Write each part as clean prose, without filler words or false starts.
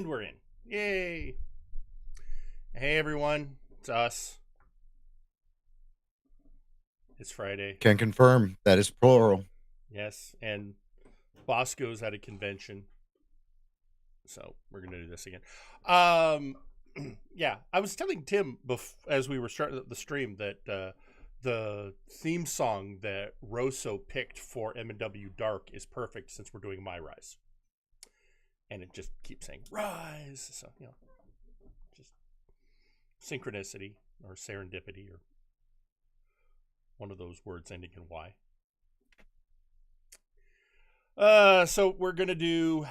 And we're in. Yay. Hey, everyone. It's us. It's Friday. Can confirm that is plural. Yes. And Bosco's at a convention. So we're going to do this again. Yeah. I was telling Tim as we were starting the stream that the theme song that Rosso picked for M&W Dark is perfect since we're doing MyRise. And it just keeps saying, rise. So, you know, just synchronicity or serendipity or one of those words ending in Y. So we're going to do...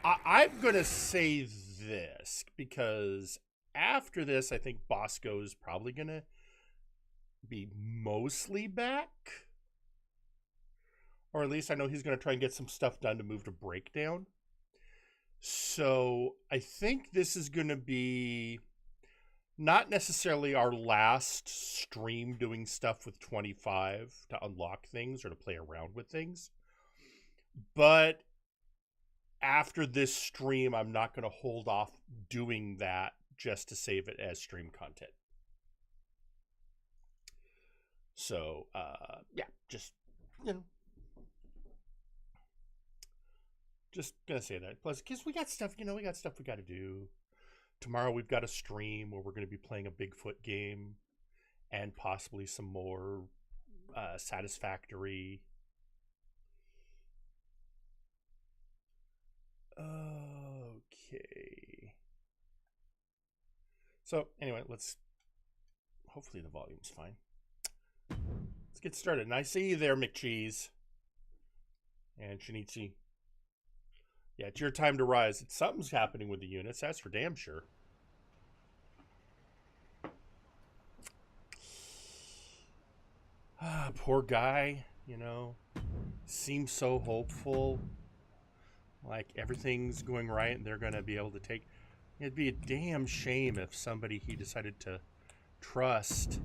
I'm going to say this because after this, I think Bosco is probably going to be mostly back. Or at least I know he's going to try and get some stuff done to move to Breakdown. So I think this is going to be not necessarily our last stream doing stuff with 25 to unlock things or to play around with things. But after this stream, I'm not going to hold off doing that just to save it as stream content. So, yeah, just, you know. Just gonna say that. Plus, because we got stuff, we got stuff we got to do. Tomorrow we've got a stream where we're going to be playing a Bigfoot game and possibly some more Satisfactory. Okay. So, anyway, hopefully the volume's fine. Let's get started. And I see you there, McCheese. And Shinichi. Yeah, it's your time to rise. Something's happening with the units, that's for damn sure. Poor guy, seems so hopeful. Like everything's going right and they're going to be able to take... It'd be a damn shame if somebody he decided to trust,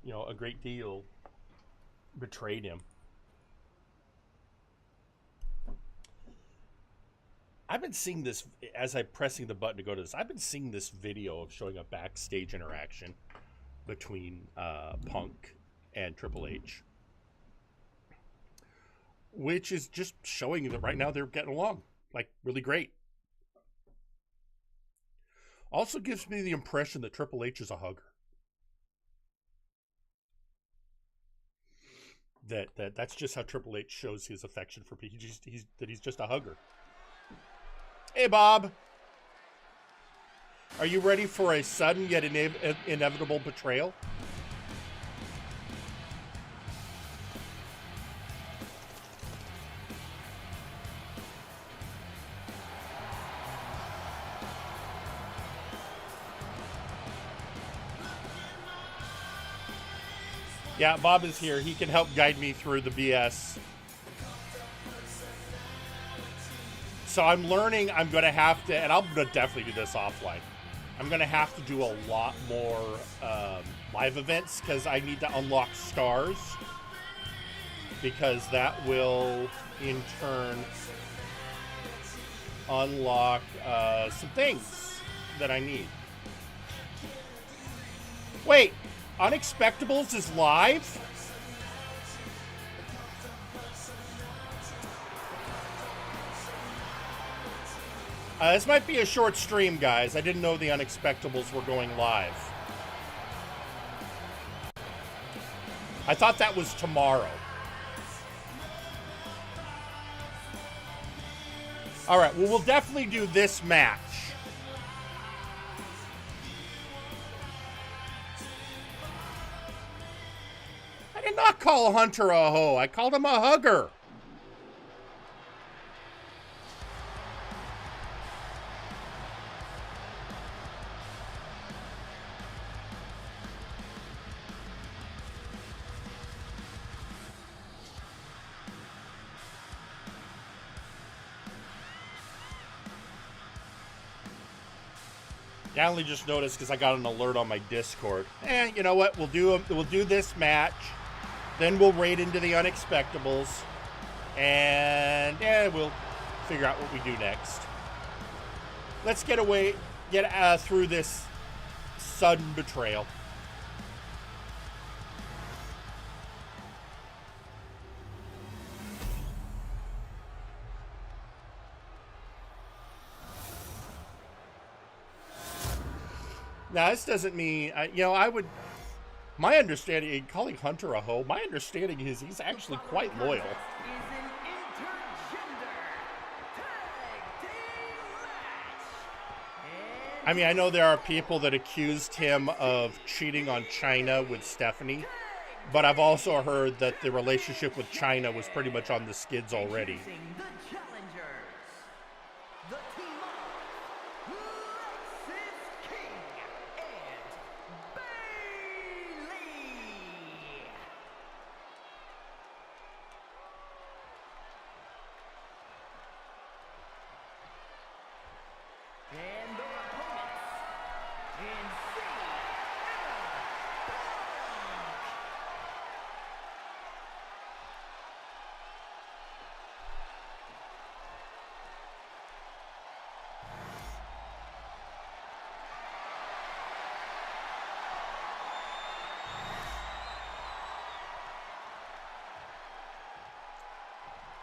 a great deal, betrayed him. I've been seeing this, as I'm pressing the button to go to this, I've been seeing this video of showing a backstage interaction between Punk and Triple H. Which is just showing that right now they're getting along. Like, really great. Also gives me the impression that Triple H is a hugger. That's just how Triple H shows his affection for people. He's just a hugger. Hey, Bob. Are you ready for a sudden yet inevitable betrayal? Yeah, Bob is here. He can help guide me through the BS. So I'm learning I'm going to have to, and I'm going to definitely do this offline, I'm going to have to do a lot more live events because I need to unlock stars, because that will, in turn, unlock some things that I need. Wait, Unexpectables is live? This might be a short stream, guys. I didn't know the Unexpectables were going live. I thought that was tomorrow. All right, well, we'll definitely do this match. I did not call Hunter a hoe. I called him a hugger. I only just noticed because I got an alert on my Discord. You know what? We'll do this match, then we'll raid into the Unexpectables, and we'll figure out what we do next. Let's get through this sudden betrayal. Now, this doesn't mean, my understanding, calling Hunter a hoe, my understanding is he's actually quite loyal. I mean, I know there are people that accused him of cheating on China with Stephanie, but I've also heard that the relationship with China was pretty much on the skids already.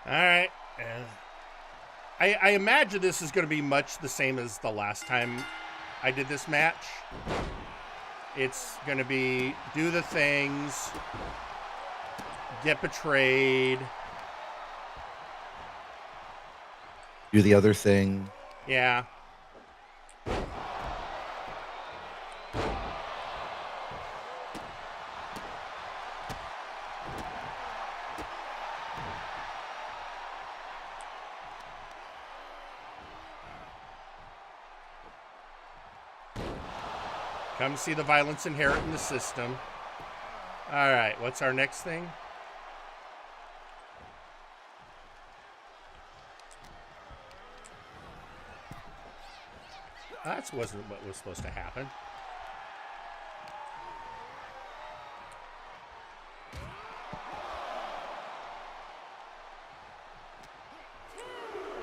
All right. I imagine this is going to be much the same as the last time I did this match. It's going to be do the things, get betrayed, do the other thing. Yeah. Come see the violence inherent in the system. All right, what's our next thing? That wasn't what was supposed to happen.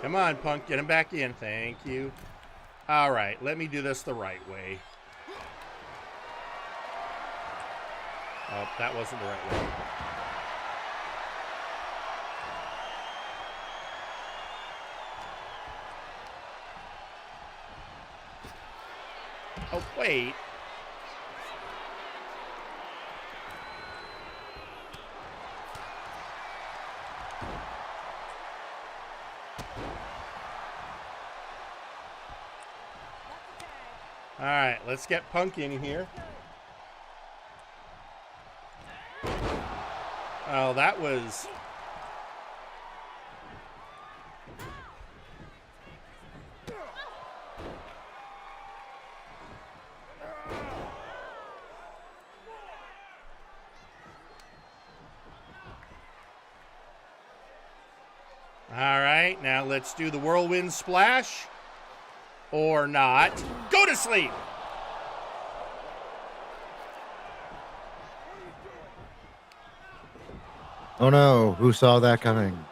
Come on, Punk, get him back in. Thank you. All right, let me do this the right way. Oh, that wasn't the right way. Oh, wait. All right, let's get Punk in here. Oh, that was... All right, now let's do the whirlwind splash. Or not. Go to sleep! Oh no, who saw that coming?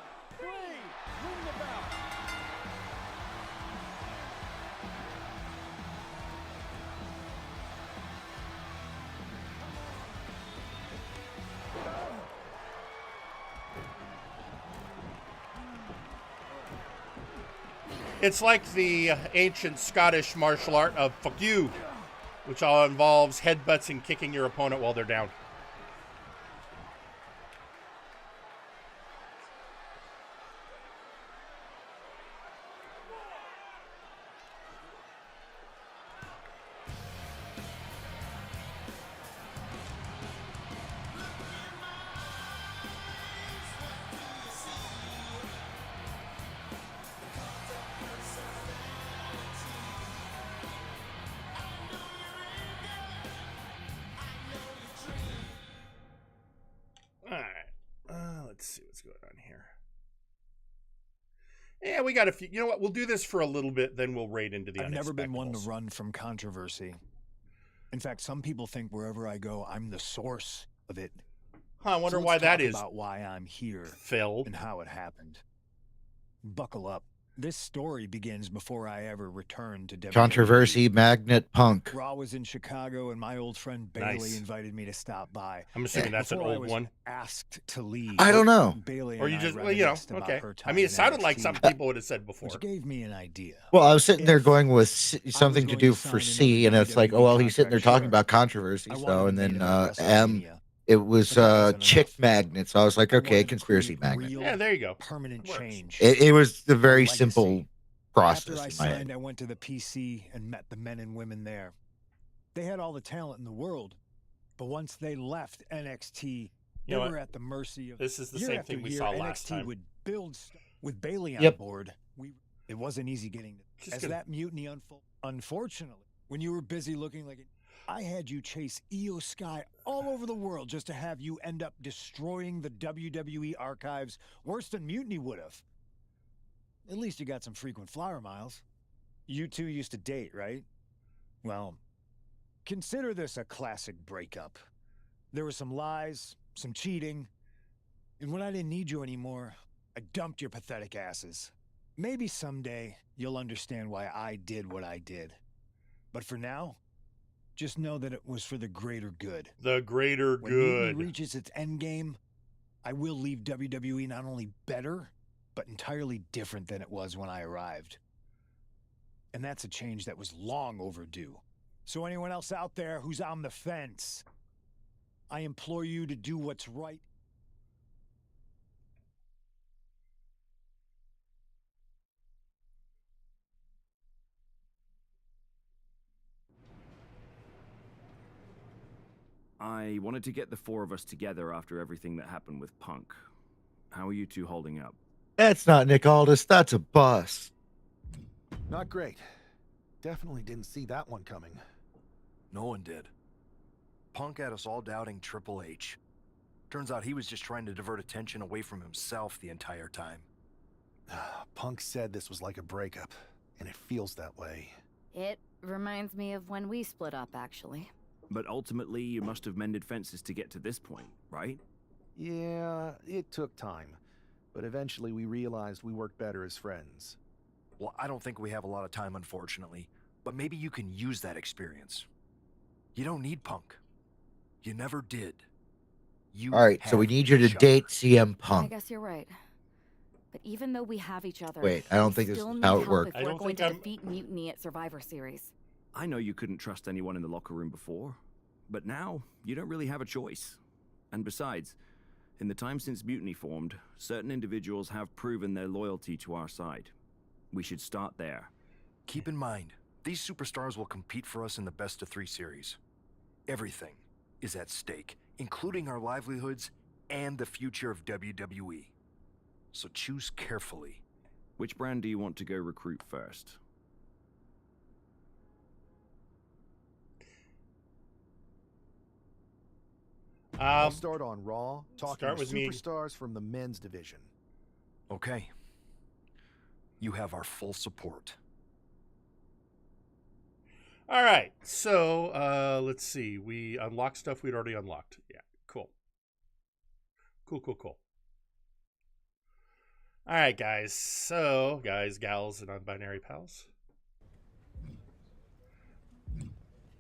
It's like the ancient Scottish martial art of fuck you, which all involves headbutts and kicking your opponent while they're down. Let's see what's going on here. Yeah, we got a few. You know what? We'll do this for a little bit, then we'll raid into the unexpectables. I've never been one to run from controversy. In fact, some people think wherever I go, I'm the source of it. I wonder why that is. About why I'm here, Phil, and how it happened. Buckle up, This story begins before I ever returned to WWE. Controversy magnet Punk. Raw was in Chicago, and my old friend Bailey Nice. invited me to stop by. I'm assuming that's an Before I old was one. asked to leave. I don't know. Bailey Or and you I just, well, you know, reminisced about okay. her I time mean, in it sounded like NXT, something people would have said before. which gave me an idea. Well, I was sitting there If going with I something was to going do to for sign C, and another it's like, WWE oh, well, he's sitting there contract, talking sure. about controversy. I So, wanted and to make then it at M, WrestleMania, it was but that wasn't chick enough. magnet. So I was like, I okay, wanted to conspiracy create magnet. real, Yeah, there you go. permanent Works. change. It was a very legacy. simple process After I in my signed, head. I went to the PC and met the men and women there. They had all the talent in the world, but once they left NXT, they You know were what? at the mercy of. This is the year same after thing we year, saw NXT last time. would build with Bailey on Yep. board. It wasn't easy getting Just as gonna- that mutiny unfolded. Unfortunately, when you were busy looking like I had you chase Io Sky all over the world just to have you end up destroying the WWE archives worse than Mutiny would have. At least you got some frequent flyer miles. You two used to date, right? Well, consider this a classic breakup. There were some lies, some cheating, and when I didn't need you anymore, I dumped your pathetic asses. Maybe someday you'll understand why I did what I did. But for now, just know that it was for the greater good. The greater When Mutiny good. reaches its endgame, I will leave WWE not only better, but entirely different than it was when I arrived. And that's a change that was long overdue. So anyone else out there who's on the fence, I implore you to do what's right. I wanted to get the four of us together after everything that happened with Punk. How are you two holding up? That's not Nick Aldis. That's a bus. Not great. Definitely didn't see that one coming. No one did. Punk had us all doubting Triple H. Turns out he was just trying to divert attention away from himself the entire time. Punk said this was like a breakup, and it feels that way. It reminds me of when we split up, actually. But ultimately, you must have mended fences to get to this point, right? Yeah, it took time. But eventually we realized we worked better as friends. Well, I don't think we have a lot of time, unfortunately. But maybe you can use that experience. You don't need Punk. You never did. You All right, so we have need you to each other. date CM I Punk. guess you're right. But even though we have each other, Wait, I don't we think this still is need how it help works. if I we're don't going think to I'm- defeat Mutiny at Survivor Series. I know you couldn't trust anyone in the locker room before, but now you don't really have a choice. And besides, in the time since Mutiny formed, certain individuals have proven their loyalty to our side. We should start there. Keep in mind, these superstars will compete for us in the best-of-3 series. Everything is at stake, including our livelihoods and the future of WWE. So choose carefully. Which brand do you want to go recruit first? I'll start on Raw, talking start to with me. superstars from the men's division. Okay. You have our full support. All right, so let's see. We unlocked stuff we'd already unlocked. Yeah, cool. Cool. All right, guys. So, guys, gals, and non-binary pals.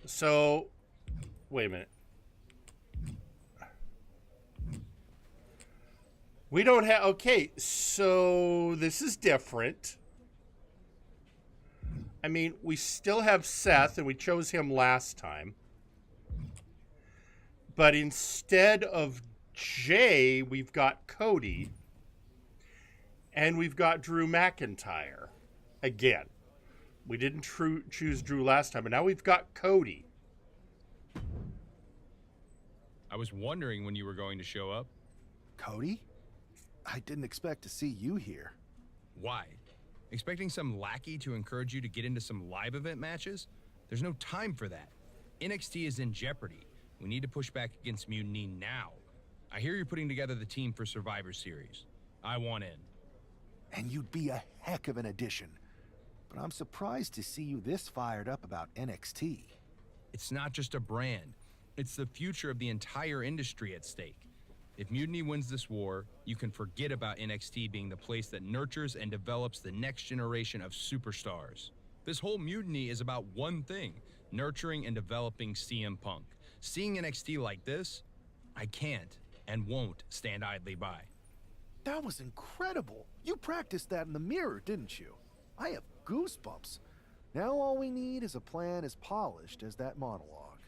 So, wait a minute. We don't have... Okay, so this is different. I mean, we still have Seth, and we chose him last time. But instead of Jay, we've got Cody. And we've got Drew McIntyre. Again. We didn't choose Drew last time, but now we've got Cody. I was wondering when you were going to show up. Cody? I didn't expect to see you here. Why? Expecting some lackey to encourage you to get into some live event matches? There's no time for that. NXT is in jeopardy. We need to push back against Mutiny now. I hear you're putting together the team for Survivor Series. I want in. And you'd be a heck of an addition. But I'm surprised to see you this fired up about NXT. It's not just a brand. It's the future of the entire industry at stake. If Mutiny wins this war, you can forget about NXT being the place that nurtures and develops the next generation of superstars. This whole Mutiny is about one thing, nurturing and developing CM Punk. Seeing NXT like this, I can't and won't stand idly by. That was incredible. You practiced that in the mirror, didn't you? I have goosebumps. Now all we need is a plan as polished as that monologue.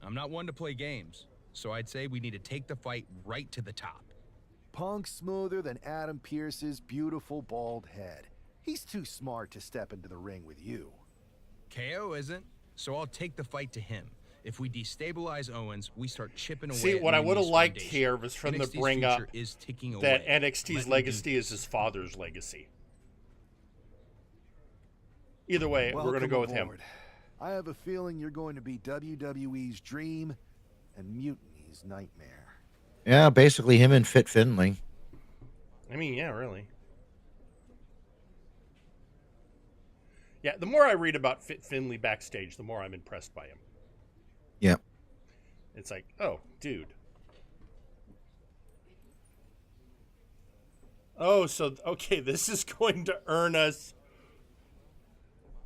I'm not one to play games, so I'd say we need to take the fight right to the top. Punk's smoother than Adam Pearce's beautiful bald head. He's too smart to step into the ring with you. KO isn't, so I'll take the fight to him. If we destabilize Owens, we start chipping away. See, at what I would have Mutini's liked foundation. here was from the NXT's bring up future is ticking that away. NXT's Let me legacy do is his father's legacy. Either way, we're going to Welcome go with him. aboard. I have a feeling you're going to be WWE's dream and Mutiny's nightmare. Yeah, basically him and Fit Finley. I mean, yeah, really. Yeah, the more I read about Fit Finley backstage, the more I'm impressed by him. Yep. It's like, oh, dude. Oh, so, okay, this is going to earn us...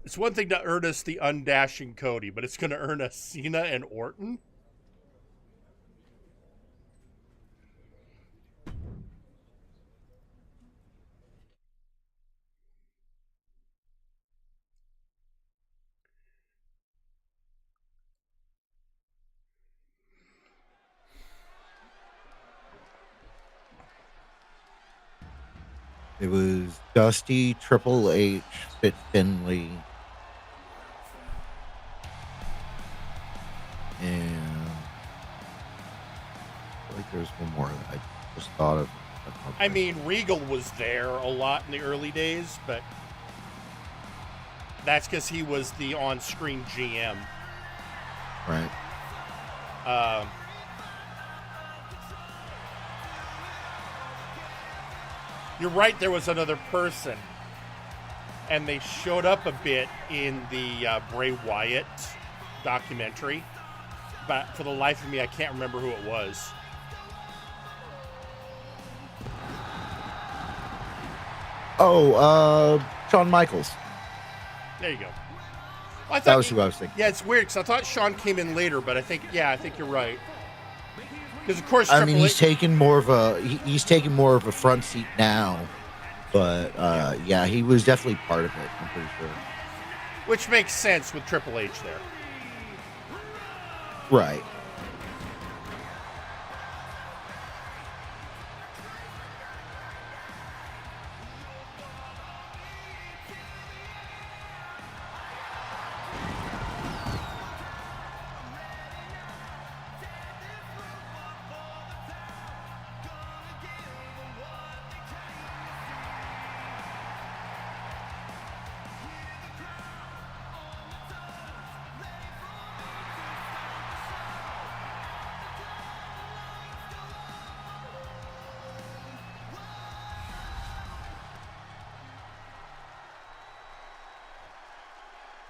It's one thing to earn us the undashing Cody, but it's going to earn us Cena and Orton? It was Dusty, Triple H, Fit Finley, and I feel like there's one more that I just thought of. I mean, Regal was there a lot in the early days, but that's because he was the on-screen GM. Right. You're right, there was another person. And they showed up a bit in the Bray Wyatt documentary. But for the life of me, I can't remember who it was. Oh, Shawn Michaels. There you go. Well, That was who I was thinking. Yeah, it's weird because I thought Shawn came in later, but I think you're right. Because of course, I mean, he's Triple taking more of a he's taking more of a front seat now, but yeah, he was definitely part of it. I'm pretty sure. which makes sense with Triple H there. Right.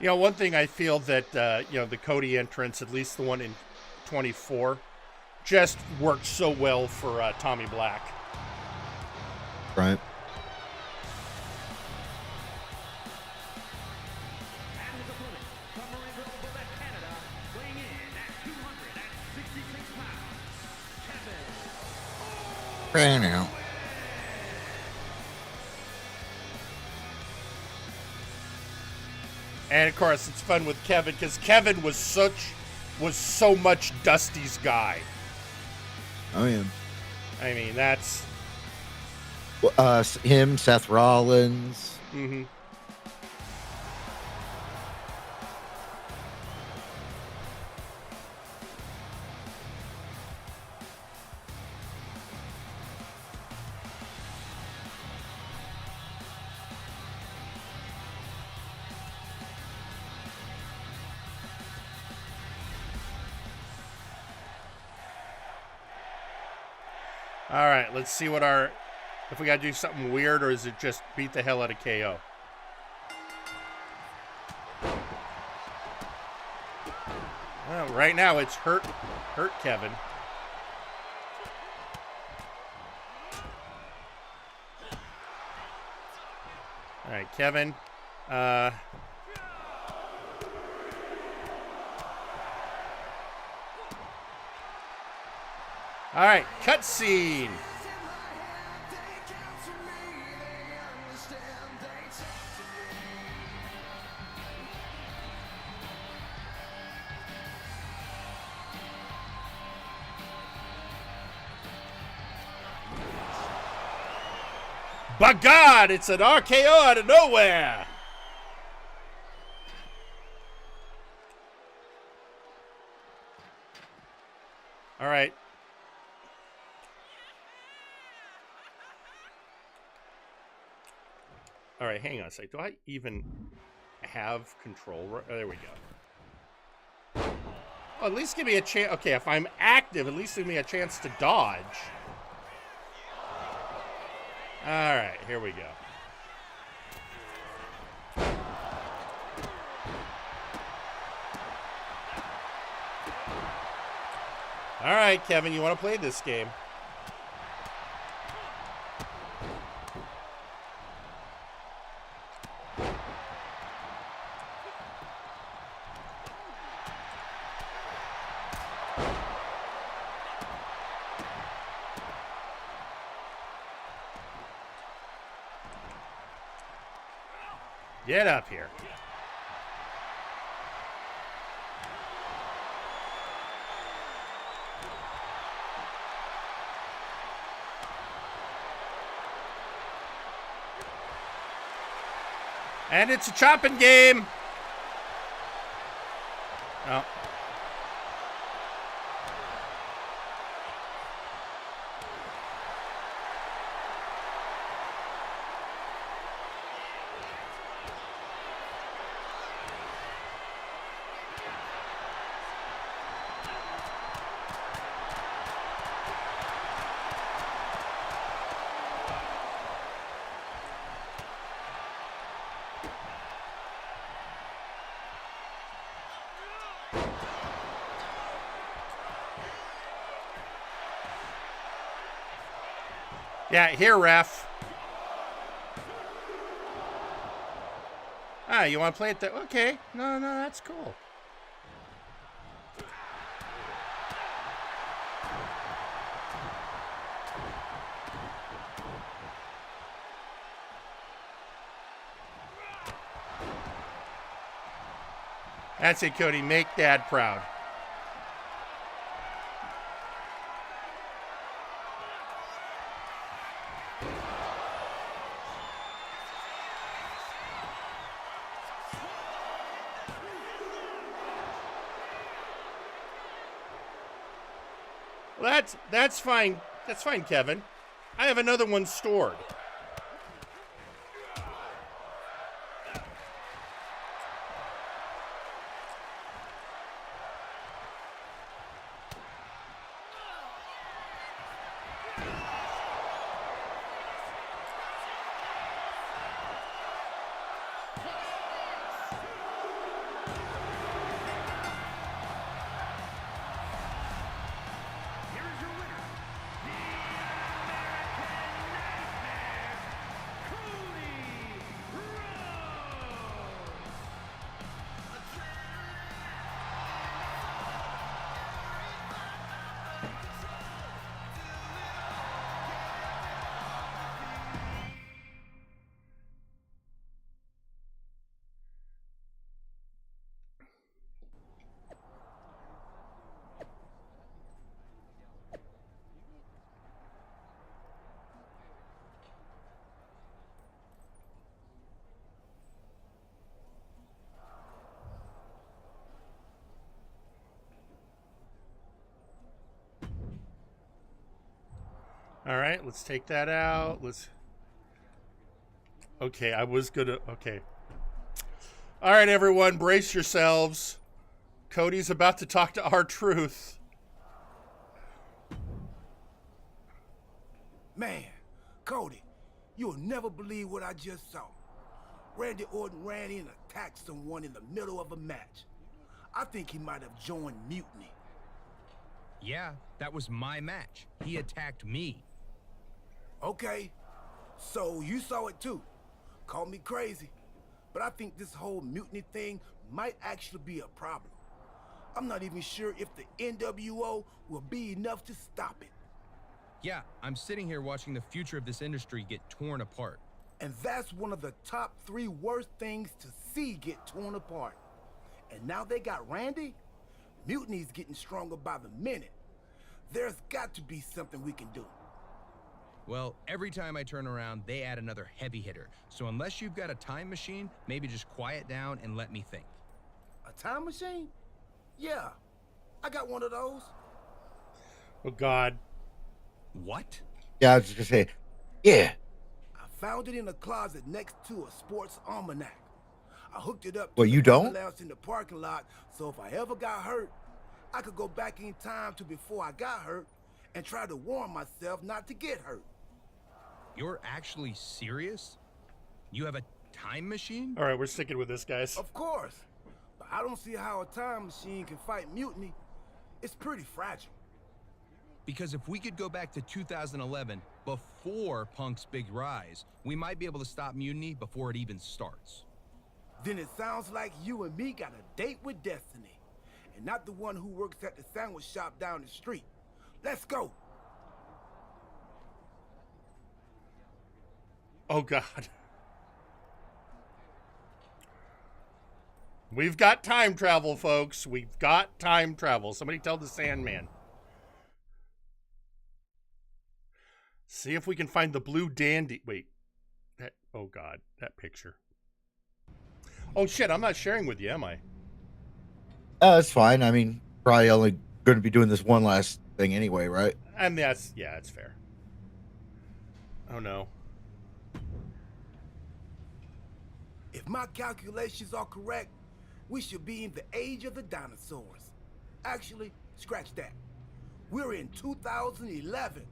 You know, one thing I feel that, the Cody entrance, at least the one in 24, just worked so well for Tommy Black. Right. Right now. And of course, it's fun with Kevin because Kevin was so much Dusty's guy. Oh yeah. I mean, that's. Him, Seth Rollins. Mm-hmm. All right, let's see if we got to do something weird, or is it just beat the hell out of KO? Well, right now it's hurt Kevin. right, Kevin. All right, cutscene. By God, it's an RKO out of nowhere. All right. All right, hang on a sec. Do I even have control? Oh, there we go. Oh, at least give me a chance. Okay, if I'm active, at least give me a chance to dodge. All right, here we go. All right, Kevin, you want to play this game? Get up here. And it's a chopping game. Oh. Yeah, here, ref. Ah, you want to play it? Okay. No, that's cool. That's it, Cody. Make Dad proud. Well, that's fine. That's fine, Kevin. I have another one stored. All right, let's take that out. Okay, I was gonna. Okay. All right, everyone, brace yourselves. Cody's about to talk to R-Truth. Man, Cody, you'll never believe what I just saw. Randy Orton ran in and attacked someone in the middle of a match. I think he might have joined Mutiny. Yeah, that was my match. He attacked me. Okay, so you saw it too. Call me crazy, but I think this whole mutiny thing might actually be a problem. I'm not even sure if the NWO will be enough to stop it. Yeah, I'm sitting here watching the future of this industry get torn apart. And that's one of the top 3 worst things to see get torn apart. And now they got Randy? Mutiny's getting stronger by the minute. There's got to be something we can do. Well, every time I turn around, they add another heavy hitter. So unless you've got a time machine, maybe just quiet down and let me think. A time machine? Yeah, I got one of those. Oh, God. What? Yeah, I was just gonna say, yeah. I found it in a closet next to a sports almanac. I hooked it up to Well, you the don't? ambulance in the parking lot, so if I ever got hurt, I could go back in time to before I got hurt and try to warn myself not to get hurt. You're actually serious? You have a time machine? All right, we're sticking with this, guys. Of course, but I don't see how a time machine can fight mutiny. It's pretty fragile. Because if we could go back to 2011, before Punk's big rise, we might be able to stop mutiny before it even starts. Then it sounds like you and me got a date with destiny, and not the one who works at the sandwich shop down the street. Let's go. Oh, God. We've got time travel, folks. We've got time travel. Somebody tell the Sandman. See if we can find the blue dandy. Wait. That. Oh, God. That picture. Oh, shit. I'm not sharing with you, am I? That's fine. I mean, probably only going to be doing this one last thing anyway, right? And that's, yeah, it's fair. Oh, no. If my calculations are correct, we should be in the age of the dinosaurs. Actually, scratch that. We're in 2011.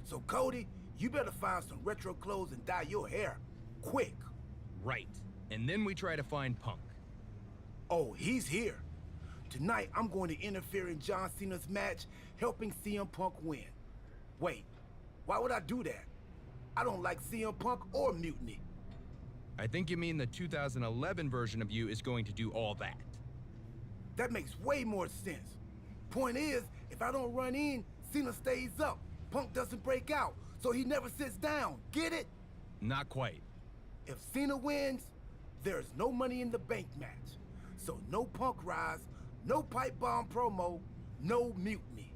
So, Cody, you better find some retro clothes and dye your hair. Quick. Right. And then we try to find Punk. Oh, he's here. Tonight, I'm going to interfere in John Cena's match, helping CM Punk win. Wait, why would I do that? I don't like CM Punk or Mutiny. I think you mean the 2011 version of you is going to do all that. That makes way more sense. Point is, if I don't run in, Cena stays up. Punk doesn't break out, so he never sits down. Get it? Not quite. If Cena wins, there's no money in the bank match. So no Punk rise, no pipe bomb promo, no mutiny.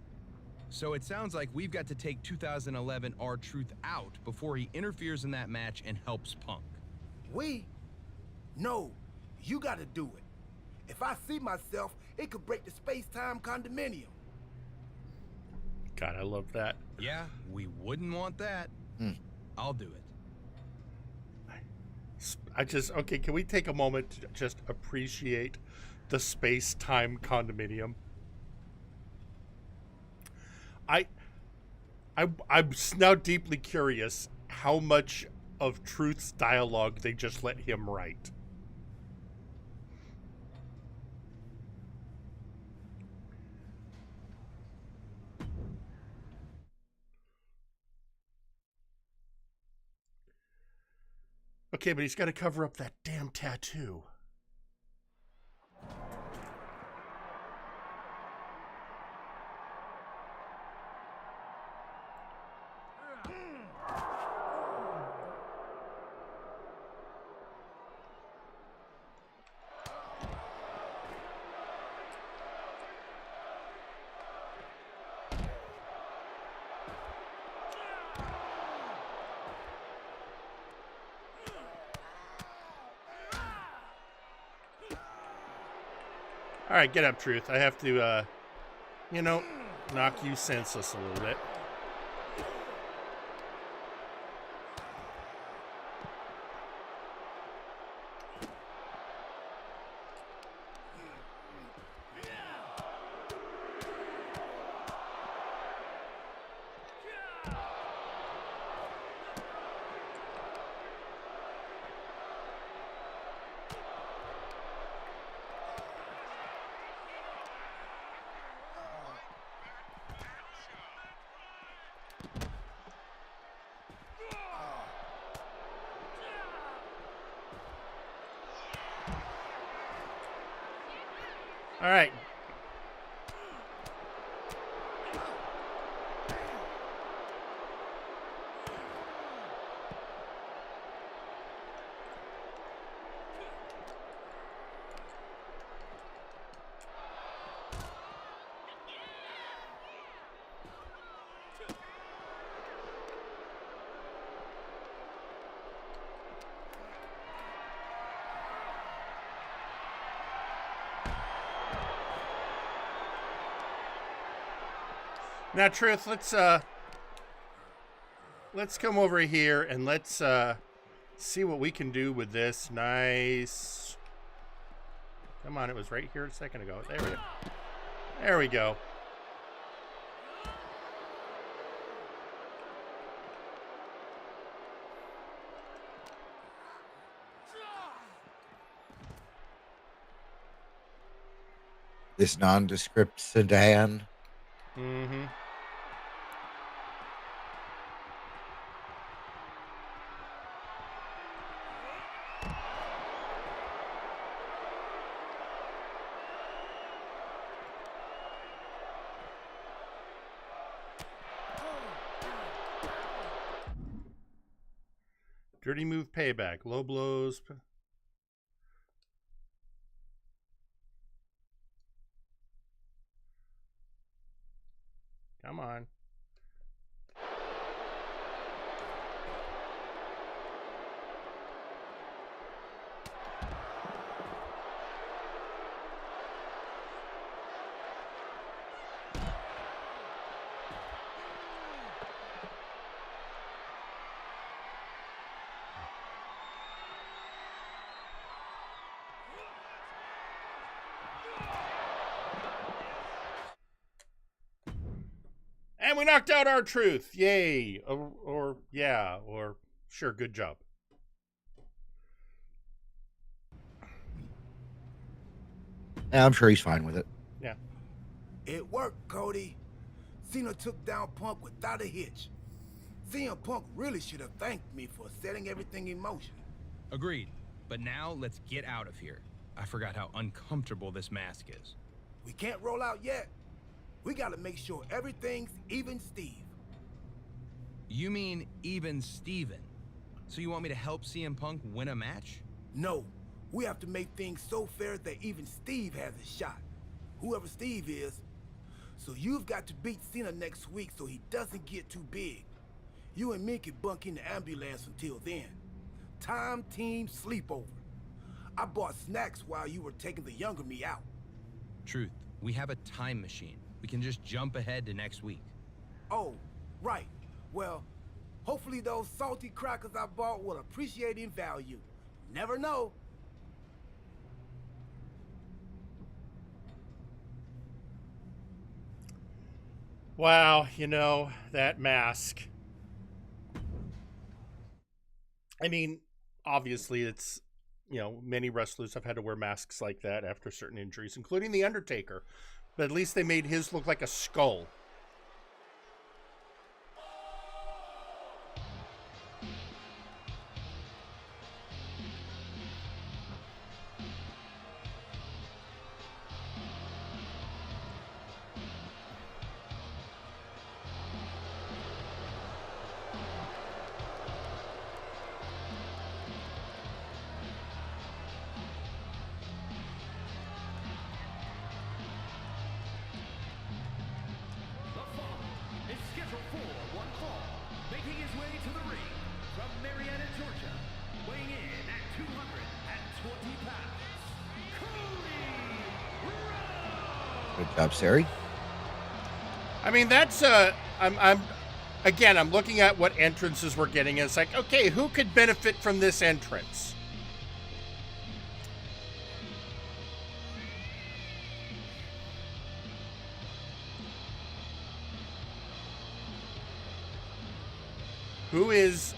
So it sounds like we've got to take 2011 R-Truth out before he interferes in that match and helps Punk. We? No, you gotta do it. If I see myself, it could break the space-time condominium. God, I love that. Yeah, we wouldn't want that. I'll do it. Okay, can we take a moment to just appreciate the space-time condominium? I'm now deeply curious how much of Truth's dialogue they just let him write. Okay, but he's got to cover up that damn tattoo. All right, get up, Truth. I have to, knock you senseless a little bit. All right. Now, Truth, let's come over here and let's see what we can do with this. Nice. Come on, it was right here a second ago. There we go. There we go. This nondescript sedan. Mm-hmm. Dirty move payback. Low blows. Come on. And we knocked out our truth. Yay. Or yeah, or sure, good job. Yeah, I'm sure he's fine with it. Yeah. It worked, Cody. Cena took down Punk without a hitch. CM Punk really should have thanked me for setting everything in motion. Agreed. But now let's get out of here. I forgot how uncomfortable this mask is. We can't roll out yet. We gotta make sure everything's even Steve. You mean even Steven? So you want me to help CM Punk win a match? No, we have to make things so fair that even Steve has a shot. Whoever Steve is. So you've got to beat Cena next week so he doesn't get too big. You and me can bunk in the ambulance until then. Time team sleepover. I bought snacks while you were taking the younger me out. Truth, we have a time machine. We can just jump ahead to next week. Oh, right. Well, hopefully those salty crackers I bought will appreciate in value. Never know. Wow, you know, that mask. I mean, obviously it's, you know, many wrestlers have had to wear masks like that after certain injuries, including The Undertaker. But at least they made his look like a skull. Good job, Sari. I mean, that's I'm looking at what entrances we're getting, and it's like, okay, who could benefit from this entrance? Who is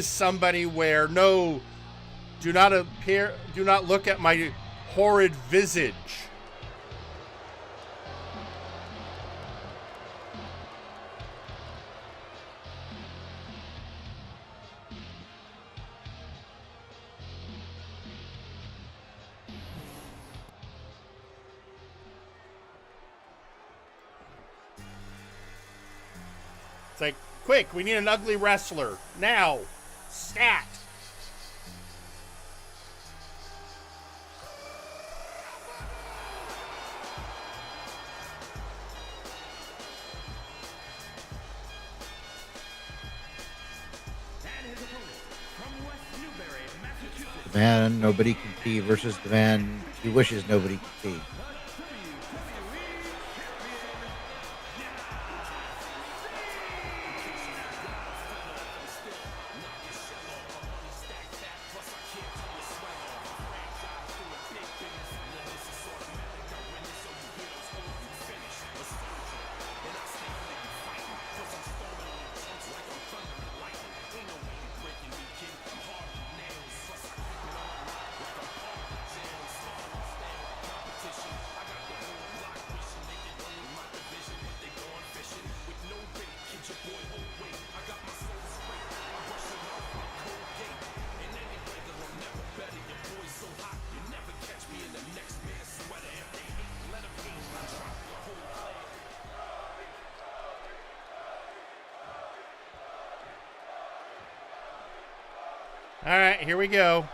somebody where no, do not look at my horrid visage. It's like, quick, we need an ugly wrestler. Now. Stat. The man nobody can see versus the man he wishes nobody could see. All right, here we go.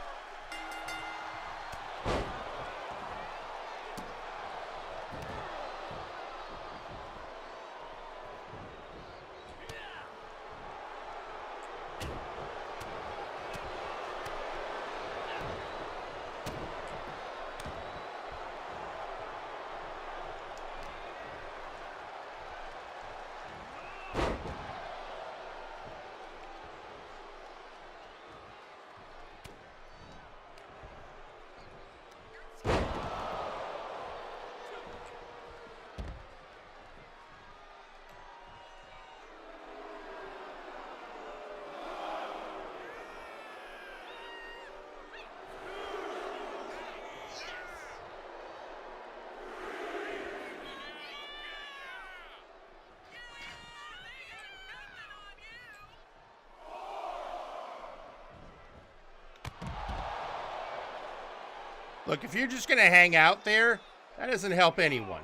Look, if you're just going to hang out there, that doesn't help anyone.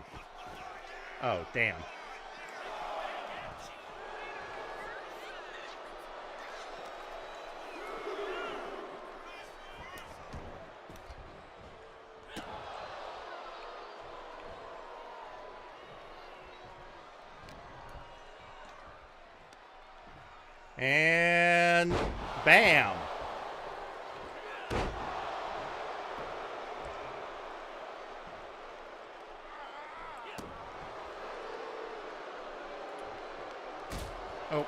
Oh, damn. And bam. Oh.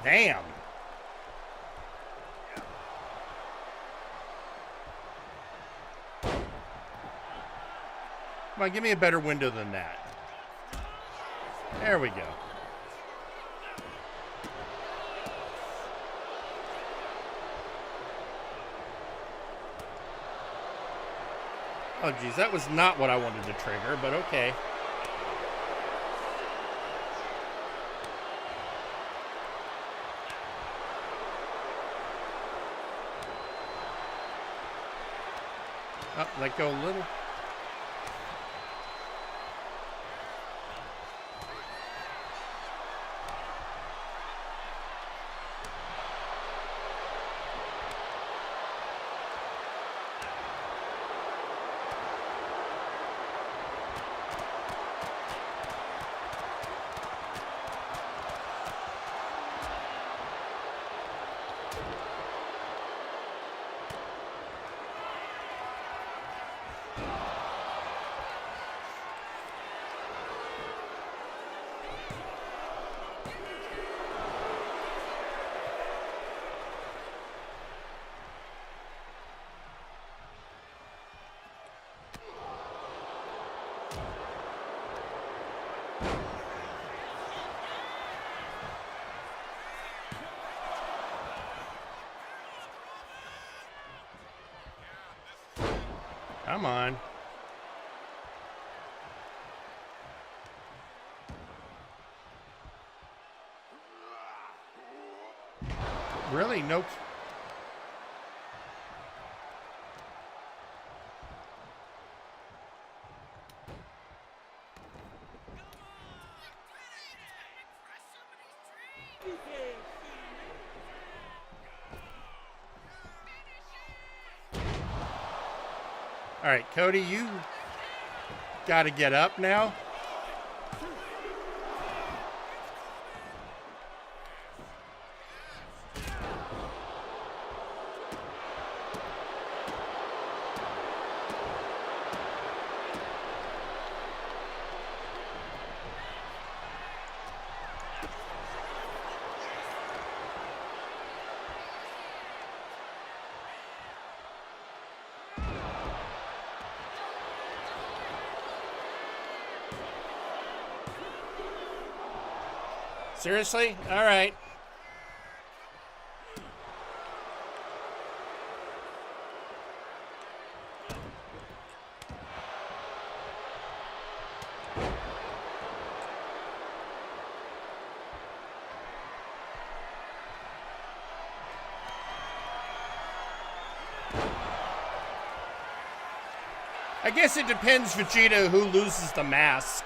Damn. Come on, give me a better window than that. There we go. Oh, geez, that was not what I wanted to trigger, but okay. Oh, let go a little. Come on. Really? No. All right, Cody, you got to get up now. Seriously? All right. I guess it depends, Vegeta, who loses the mask.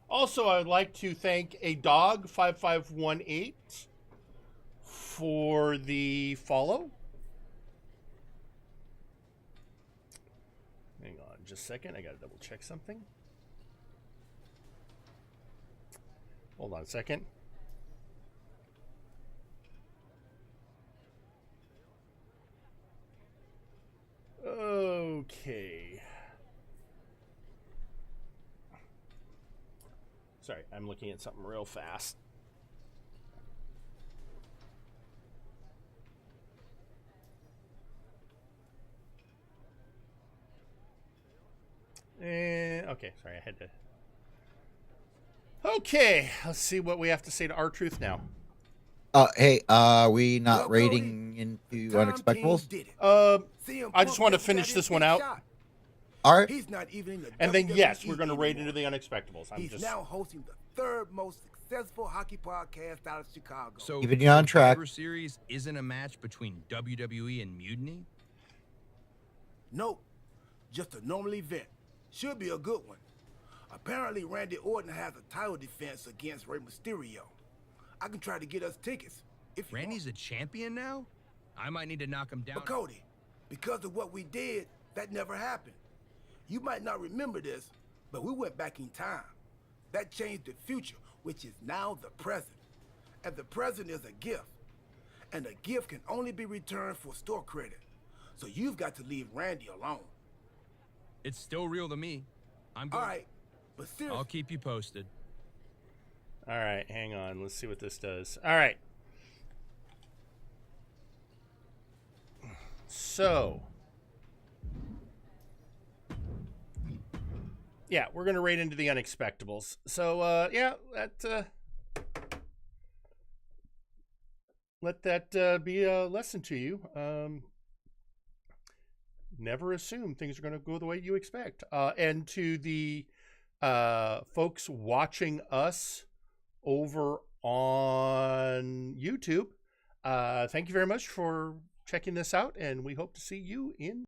Also, I would like to thank a dog 5518 for the follow. Hang on just a second. I got to double check something. Hold on a second. Okay. Sorry, I'm looking at something real fast. Okay, sorry, I had to. Okay, let's see what we have to say to R-Truth now. Hey, we not raiding into Unexpectables? I just want to finish this one out. All right. He's not even in the And then, WWE yes, we're going to raid anymore. into the Unexpectables. He's now hosting the third most successful hockey podcast out of Chicago. So keeping you on the track. Survivor Series isn't a match between WWE and Mutiny? Nope, just a normal event. Should be a good one. Apparently, Randy Orton has a title defense against Rey Mysterio. I can try to get us tickets. If you Randy's want. a champion now? I might need to knock him down. But Cody, because of what we did, that never happened. You might not remember this, but we went back in time. That changed the future, which is now the present. And the present is a gift. And a gift can only be returned for store credit. So you've got to leave Randy alone. It's still real to me. I'm good. All right, but seriously. I'll keep you posted. All right, hang on. Let's see what this does. All right. So, yeah, we're going to raid into the Unexpectables. So, yeah, let that be a lesson to you. Never assume things are going to go the way you expect. And to the folks watching us over on YouTube, thank you very much for checking this out, and we hope to see you in